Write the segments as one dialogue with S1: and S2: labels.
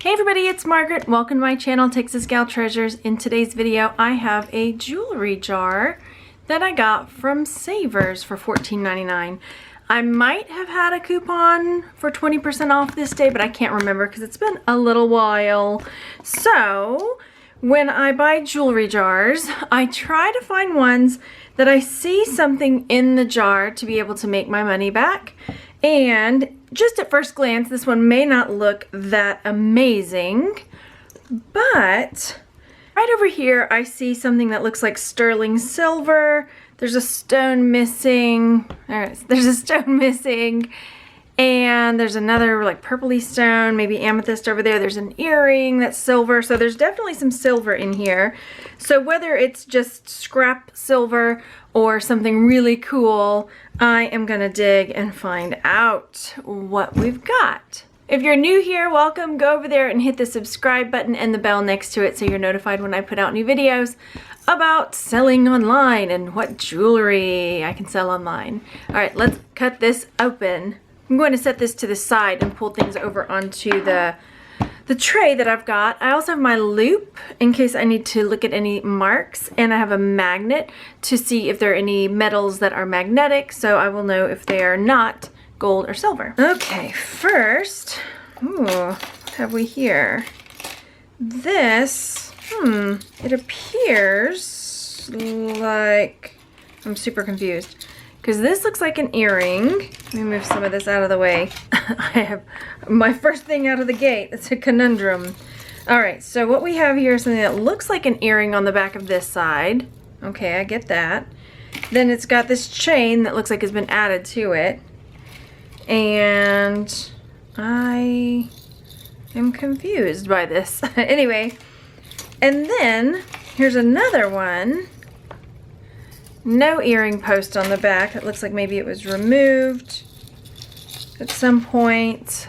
S1: Hey everybody, it's Margaret. Welcome to my channel, Texas Gal Treasures. In today's video, I have a jewelry jar that I got from Savers for $14.99. I might have had a coupon for 20% off this day, but I can't remember because it's been a little while. So, when I buy jewelry jars, I try to find ones that I see something in the jar to be able to make my money back. And just at first glance, this one may not look that amazing, but right over here, I see something that looks like sterling silver. There's a stone missing. There's a stone missing. And there's another like purpley stone, maybe amethyst over there. There's an earring that's silver. So there's definitely some silver in here. So whether it's just scrap silver or something really cool, I am gonna dig and find out what we've got. If you're new here, welcome. Go over there and hit the subscribe button and the bell next to it so you're notified when I put out new videos about selling online and what jewelry I can sell online. All right, let's cut this open. I'm going to set this to the side and pull things over onto the tray that I've got. I also have my loop in case I need to look at any marks, and I have a magnet to see if there are any metals that are magnetic, so I will know if they are not gold or silver. Okay, first, what have we here? This, it appears like, I'm super confused. Because this looks like an earring. Let me move some of this out of the way. I have my first thing out of the gate. It's a conundrum. Alright, so what we have here is something that looks like an earring on the back of this side. Okay, I get that. Then it's got this chain that looks like it's been added to it. And I am confused by this. Anyway, and then here's another one. No earring post on the back. It looks like maybe it was removed at some point.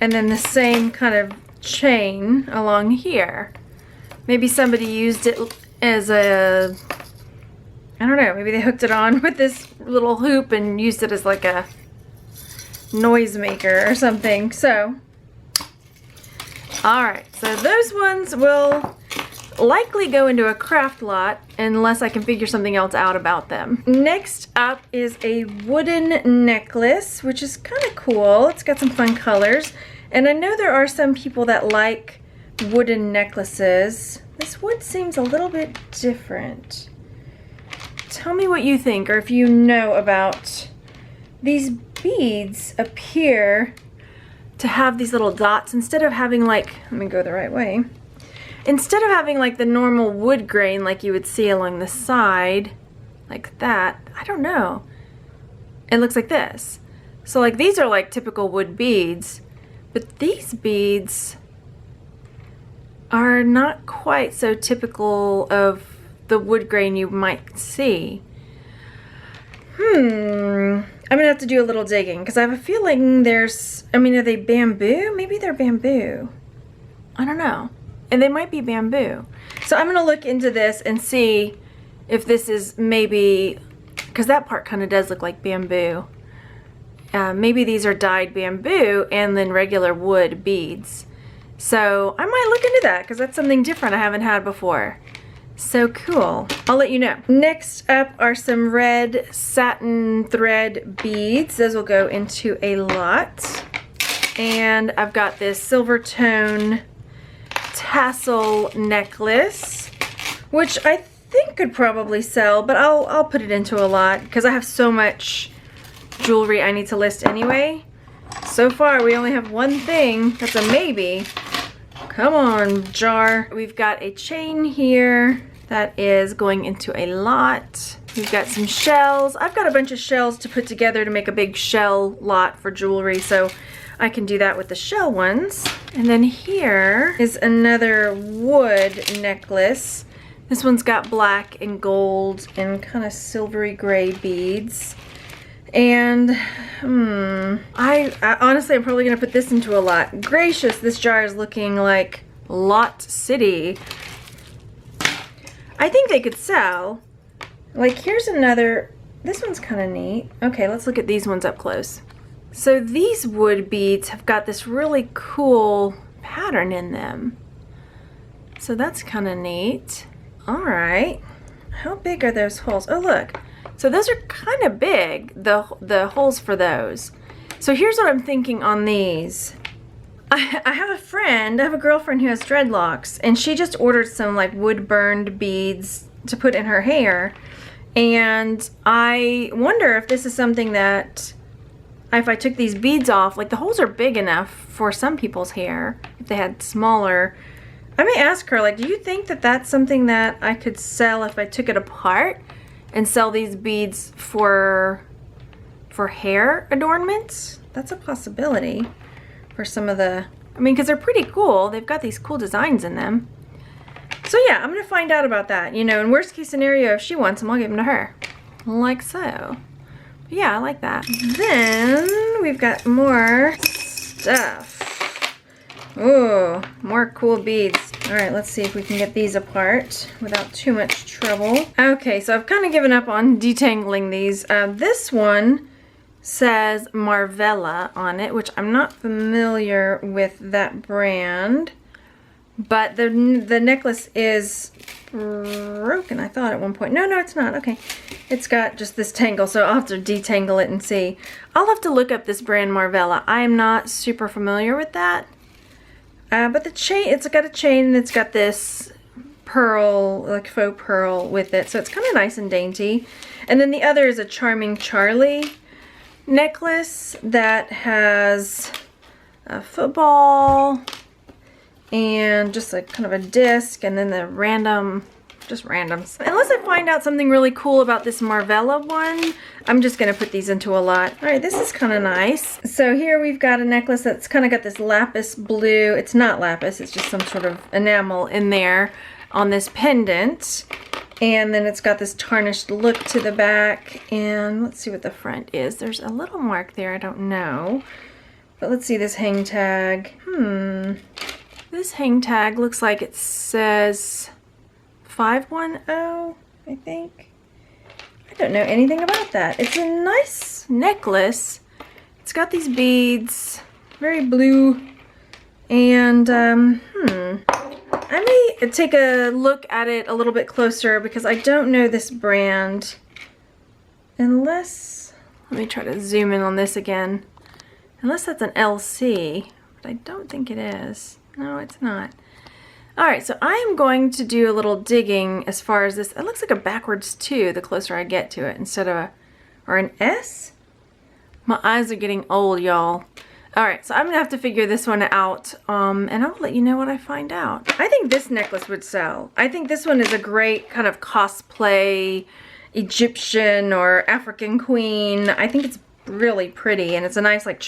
S1: And then the same kind of chain along here. Maybe somebody used it as a, I don't know, maybe they hooked it on with this little hoop and used it as like a noise maker or something. So, alright, so those ones will likely go into a craft lot unless I can figure something else out about them. Next up is a wooden necklace, which is kind of cool. It's got some fun colors, and I know there are some people that like wooden necklaces. This wood seems a little bit different. Tell me what you think, or if you know about these beads appear to have these little dots instead of having like, let me go the right way. Instead of having like the normal wood grain like you would see along the side, like that, I don't know. It looks like this. So like these are like typical wood beads, but these beads are not quite so typical of the wood grain you might see. I'm gonna have to do a little digging because I have a feeling there's, I mean, are they bamboo? Maybe they're bamboo. I don't know. And they might be bamboo. So I'm going to look into this and see if this is maybe, because that part kind of does look like bamboo. Maybe these are dyed bamboo and then regular wood beads. So I might look into that because that's something different I haven't had before. So cool. I'll let you know. Next up are some red satin thread beads. Those will go into a lot. And I've got this silver tone tassel necklace, which I think could probably sell, but I'll put it into a lot because I have so much jewelry I need to list anyway. So far we only have one thing that's a maybe. Come on, jar. We've got a chain here that is going into a lot. We've got some shells. I've got a bunch of shells to put together to make a big shell lot for jewelry, so I can do that with the shell ones. And then here is another wood necklace. This one's got black and gold and kind of silvery gray beads. And I honestly, I'm probably gonna put this into a lot. Gracious, this jar is looking like Lot City. I think they could sell. Like here's another, this one's kind of neat. Okay, let's look at these ones up close. So these wood beads have got this really cool pattern in them. So that's kind of neat. All right. How big are those holes? Oh, look. So those are kind of big, the holes for those. So here's what I'm thinking on these. I have a friend, I have a girlfriend who has dreadlocks, and she just ordered some like wood burned beads to put in her hair. And I wonder if this is something that, if I took these beads off, like the holes are big enough for some people's hair, if they had smaller. I may ask her, like, do you think that that's something that I could sell if I took it apart and sell these beads for hair adornments? That's a possibility for some of the, I mean, because they're pretty cool. They've got these cool designs in them. So yeah, I'm gonna find out about that. You know, in worst case scenario, if she wants them, I'll give them to her. Like so. But yeah, I like that. Then we've got more stuff. Ooh, more cool beads. All right, let's see if we can get these apart without too much trouble. Okay, so I've kind of given up on detangling these. This one says Marvella on it, which I'm not familiar with that brand. But the necklace is broken, I thought at one point. No, it's not. Okay. It's got just this tangle, so I'll have to detangle it and see. I'll have to look up this brand Marvella. I'm not super familiar with that. But the chain, it's got a chain and it's got this pearl, like faux pearl with it. So it's kind of nice and dainty. And then the other is a Charming Charlie necklace that has a football and just like kind of a disc, and then the just randoms. Unless I find out something really cool about this Marvella one, I'm just gonna put these into a lot. All right, this is kind of nice. So here we've got a necklace that's kind of got this lapis blue. It's not lapis, it's just some sort of enamel in there on this pendant. And then it's got this tarnished look to the back. And let's see what the front is. There's a little mark there, I don't know. But let's see this hang tag. This hang tag looks like it says 510, I think. I don't know anything about that. It's a nice necklace. It's got these beads, very blue. And, I may take a look at it a little bit closer because I don't know this brand. Unless, let me try to zoom in on this again. Unless that's an LC, but I don't think it is. No, it's not. All right, so I am going to do a little digging as far as this. It looks like a backwards 2 the closer I get to it instead of or an S. My eyes are getting old, y'all. All right, so I'm gonna have to figure this one out, and I'll let you know what I find out. I think this necklace would sell. I think this one is a great kind of cosplay Egyptian or African queen. I think it's really pretty, and it's a nice like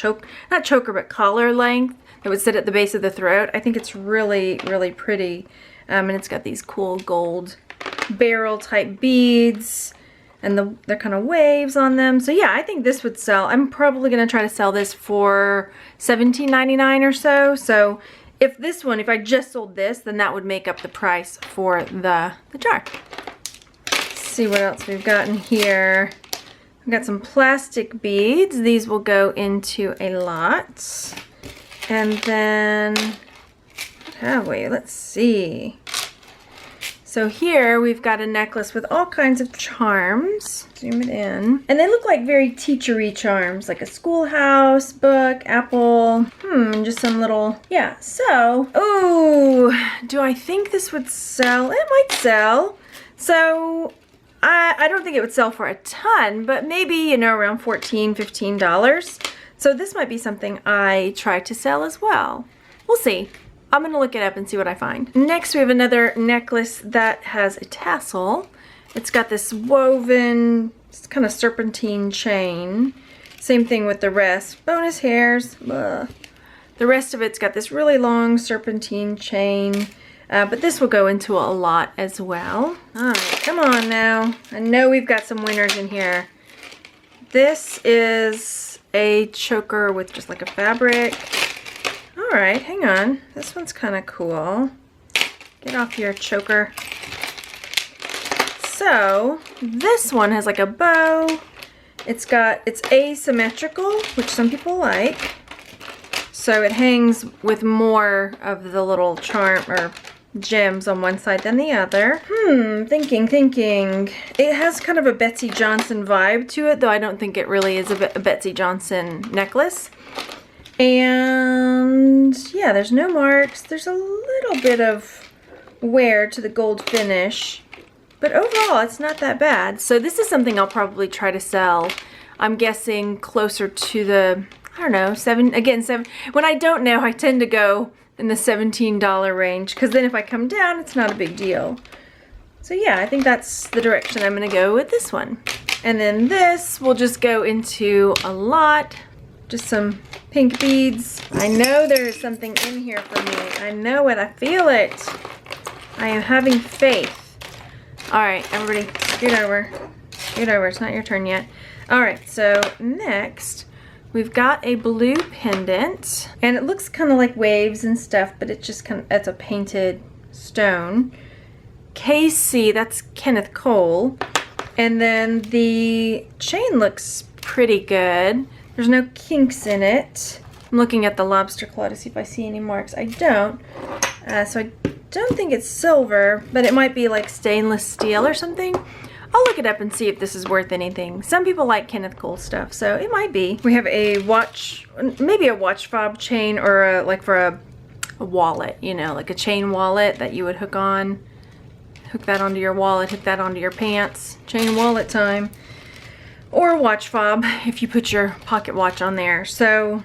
S1: not choker, but collar length that would sit at the base of the throat. I think it's really, really pretty, and it's got these cool gold barrel type beads. And they're kind of waves on them. So yeah, I think this would sell. I'm probably going to try to sell this for $17.99 or so. So if I just sold this, then that would make up the price for the jar. Let's see what else we've got in here. We've got some plastic beads. These will go into a lot. And then, what have we? Let's see. So here we've got a necklace with all kinds of charms. Zoom it in. And they look like very teachery charms, like a schoolhouse, book, apple, and just some little, yeah. So, ooh, do I think this would sell? It might sell. So I don't think it would sell for a ton, but maybe, you know, around $14, $15. So this might be something I try to sell as well. We'll see. I'm gonna look it up and see what I find. Next, we have another necklace that has a tassel. It's got this woven, kind of serpentine chain. Same thing with the rest. Bonus hairs. Ugh. The rest of it's got this really long serpentine chain. But this will go into a lot as well. All right, come on now. I know we've got some winners in here. This is a choker with just like a fabric. All right, hang on. This one's kind of cool. Get off your choker. So this one has like a bow. It's asymmetrical, which some people like. So it hangs with more of the little charm or gems on one side than the other. Thinking. It has kind of a Betsy Johnson vibe to it, though I don't think it really is a Betsy Johnson necklace. And yeah, there's no marks. There's a little bit of wear to the gold finish, but overall it's not that bad. So this is something I'll probably try to sell. I'm guessing closer to the, I don't know, seven. When I don't know, I tend to go in the $17 range, because then if I come down, it's not a big deal. So yeah, I think that's the direction I'm gonna go with this one. And then this will just go into a lot. Just some pink beads. I know there is something in here for me. I know it. I feel it. I am having faith. All right, everybody, scoot over. Scoot over. It's not your turn yet. All right, so next we've got a blue pendant, and it looks kind of like waves and stuff, but it's just kind of, it's a painted stone. KC, that's Kenneth Cole. And then the chain looks pretty good. There's no kinks in it. I'm looking at the lobster claw to see if I see any marks. I don't. So I don't think it's silver, but it might be like stainless steel or something. I'll look it up and see if this is worth anything. Some people like Kenneth Cole stuff, so it might be. We have a watch, maybe a watch fob chain, or like for a wallet, you know, like a chain wallet that you would hook on. Hook that onto your wallet, hook that onto your pants. Chain wallet time. Or a watch fob if you put your pocket watch on there. So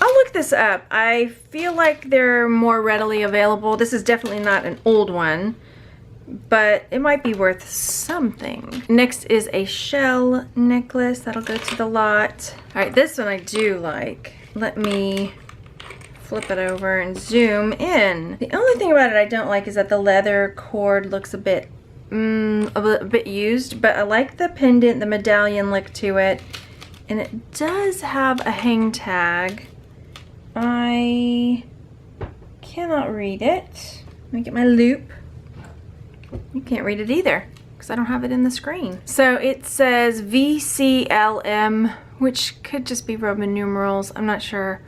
S1: I'll look this up. I feel like they're more readily available. This is definitely not an old one, but it might be worth something. Next is a shell necklace. That'll go to the lot. All right, this one I do like. Let me flip it over and zoom in. The only thing about it I don't like is that the leather cord looks a bit used, but I like the pendant, the medallion look to it, and it does have a hang tag. I cannot read it. Let me get my loop. You can't read it either because I don't have it in the screen. So it says VCLM, which could just be Roman numerals. I'm not sure.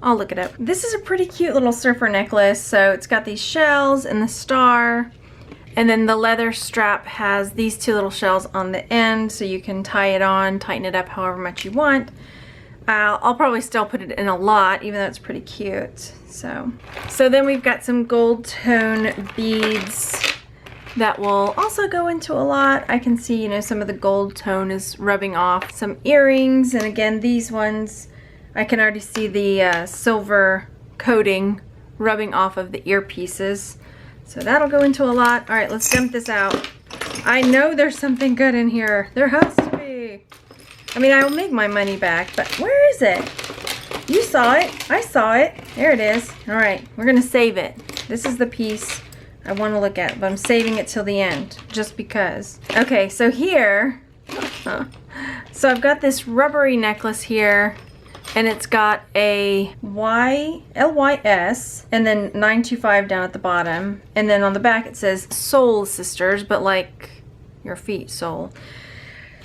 S1: I'll look it up. This is a pretty cute little surfer necklace. So it's got these shells and the star. And then the leather strap has these two little shells on the end, so you can tie it on, tighten it up however much you want. I'll probably still put it in a lot, even though it's pretty cute. So then we've got some gold tone beads that will also go into a lot. I can see, you know, some of the gold tone is rubbing off. Some earrings, and again, these ones, I can already see the silver coating rubbing off of the earpieces. So that'll go into a lot. All right, let's dump this out. I know there's something good in here. There has to be. I mean, I will make my money back, but where is it? You saw it. I saw it. There it is. All right, we're gonna save it. This is the piece I want to look at, but I'm saving it till the end, just because. Okay, so here, so I've got this rubbery necklace here, and it's got a LYS and then 925 down at the bottom. And then on the back it says Soul Sisters, but like your feet, soul.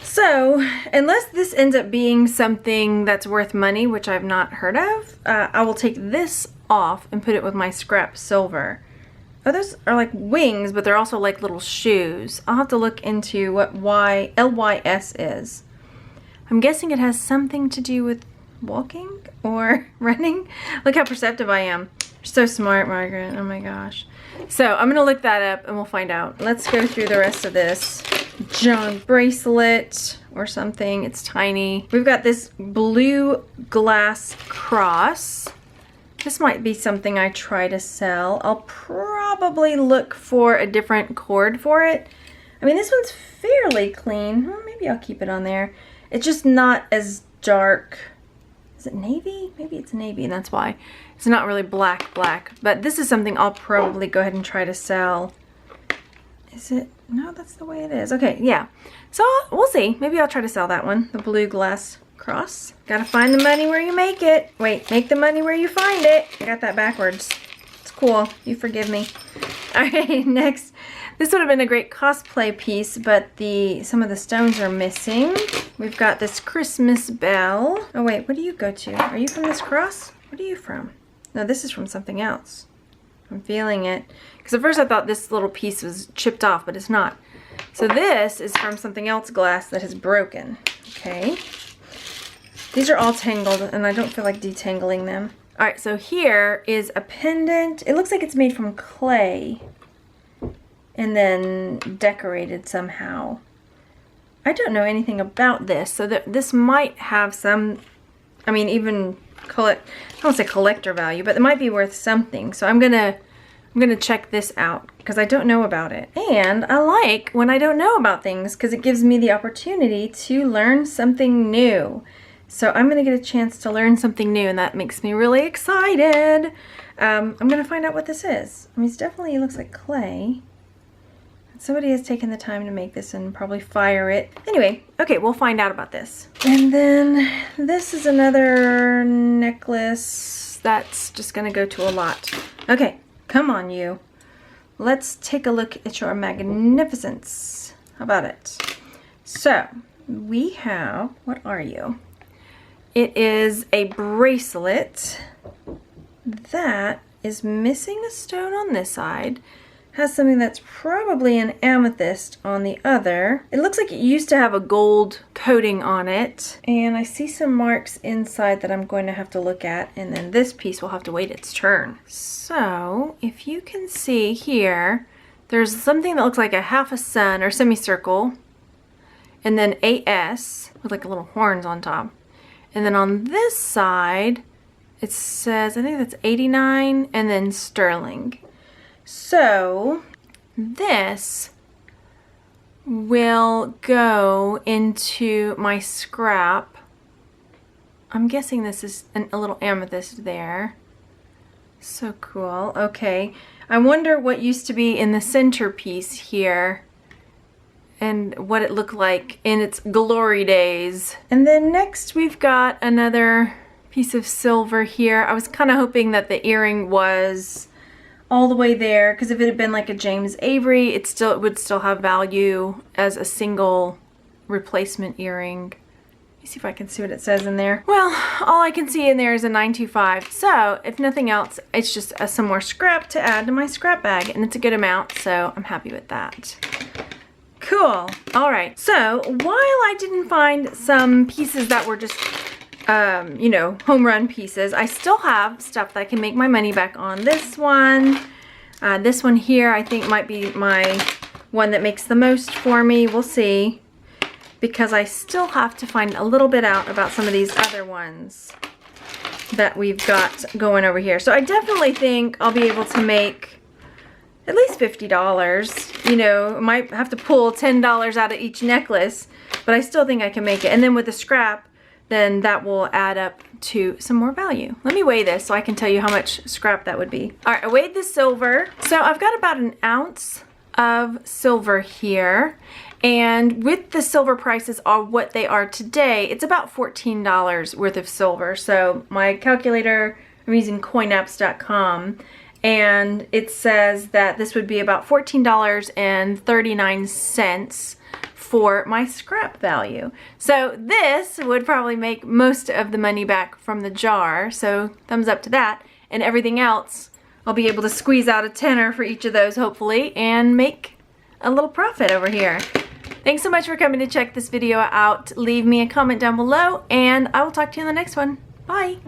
S1: So unless this ends up being something that's worth money, which I've not heard of, I will take this off and put it with my scrap silver. Oh, those are like wings, but they're also like little shoes. I'll have to look into what LYS is. I'm guessing it has something to do with walking or running. Look how perceptive I am. You're so smart, Margaret. Oh my gosh. So I'm gonna look that up and we'll find out. Let's go through the rest of this. John bracelet or something. It's tiny. We've got this blue glass cross. This might be something I try to sell. I'll probably look for a different cord for it. I mean, this one's fairly clean. Well, maybe I'll keep it on there. It's just not as dark. Is it navy? Maybe it's navy, and that's why. It's not really black, but this is something I'll probably go ahead and try to sell. Is it? No, that's the way it is. Okay, yeah. So we'll see. Maybe I'll try to sell that one, the blue glass cross. Gotta find the money where you make it. Wait, make the money where you find it. I got that backwards. It's cool. You forgive me. All right, next. This would have been a great cosplay piece, but some of the stones are missing. We've got this Christmas bell. Oh wait, what do you go to? Are you from this cross? What are you from? No, this is from something else. I'm feeling it. Because at first I thought this little piece was chipped off, but it's not. So this is from something else glass that has broken. Okay. These are all tangled, and I don't feel like detangling them. Alright, so here is a pendant. It looks like it's made from clay and then decorated somehow. I don't know anything about this, so this might have some, I mean, even I don't say collector value, but it might be worth something. So I'm gonna check this out because I don't know about it. And I like when I don't know about things because it gives me the opportunity to learn something new. So I'm gonna get a chance to learn something new, and that makes me really excited. I'm gonna find out what this is. I mean, it looks like clay. Somebody has taken the time to make this and probably fire it. Anyway, okay, we'll find out about this. And then this is another necklace that's just gonna go to a lot. Okay, come on you. Let's take a look at your magnificence. How about it? So, we have, what are you? It is a bracelet that is missing a stone on this side. Has something that's probably an amethyst on the other. It looks like it used to have a gold coating on it. And I see some marks inside that I'm going to have to look at. And then this piece will have to wait its turn. So if you can see here, there's something that looks like a half a sun or semicircle. And then AS with like little horns on top. And then on this side, it says, I think that's 89 and then sterling. So this will go into my scrap. I'm guessing this is a little amethyst there. So cool. Okay. I wonder what used to be in the centerpiece here and what it looked like in its glory days. And then next we've got another piece of silver here. I was kind of hoping that the earring was all the way there, because if it had been like a James Avery, it would still have value as a single replacement earring. Let me see if I can see what it says in there. Well, all I can see in there is a 925. So if nothing else, it's just some more scrap to add to my scrap bag, and it's a good amount, so I'm happy with that. Cool. All right. So while I didn't find some pieces that were just you know, home run pieces, I still have stuff that I can make my money back on. This one here, I think might be my one that makes the most for me. We'll see, because I still have to find a little bit out about some of these other ones that we've got going over here. So I definitely think I'll be able to make at least $50. You know, might have to pull $10 out of each necklace, but I still think I can make it. And then with the scrap, then that will add up to some more value. Let me weigh this so I can tell you how much scrap that would be. All right, I weighed the silver. So I've got about an ounce of silver here. And with the silver prices are what they are today, it's about $14 worth of silver. So my calculator, I'm using coinapps.com, and it says that this would be about $14.39 for my scrap value. So this would probably make most of the money back from the jar, so thumbs up to that. And everything else, I'll be able to squeeze out a tenner for each of those, hopefully, and make a little profit over here. Thanks so much for coming to check this video out. Leave me a comment down below, and I will talk to you in the next one. Bye!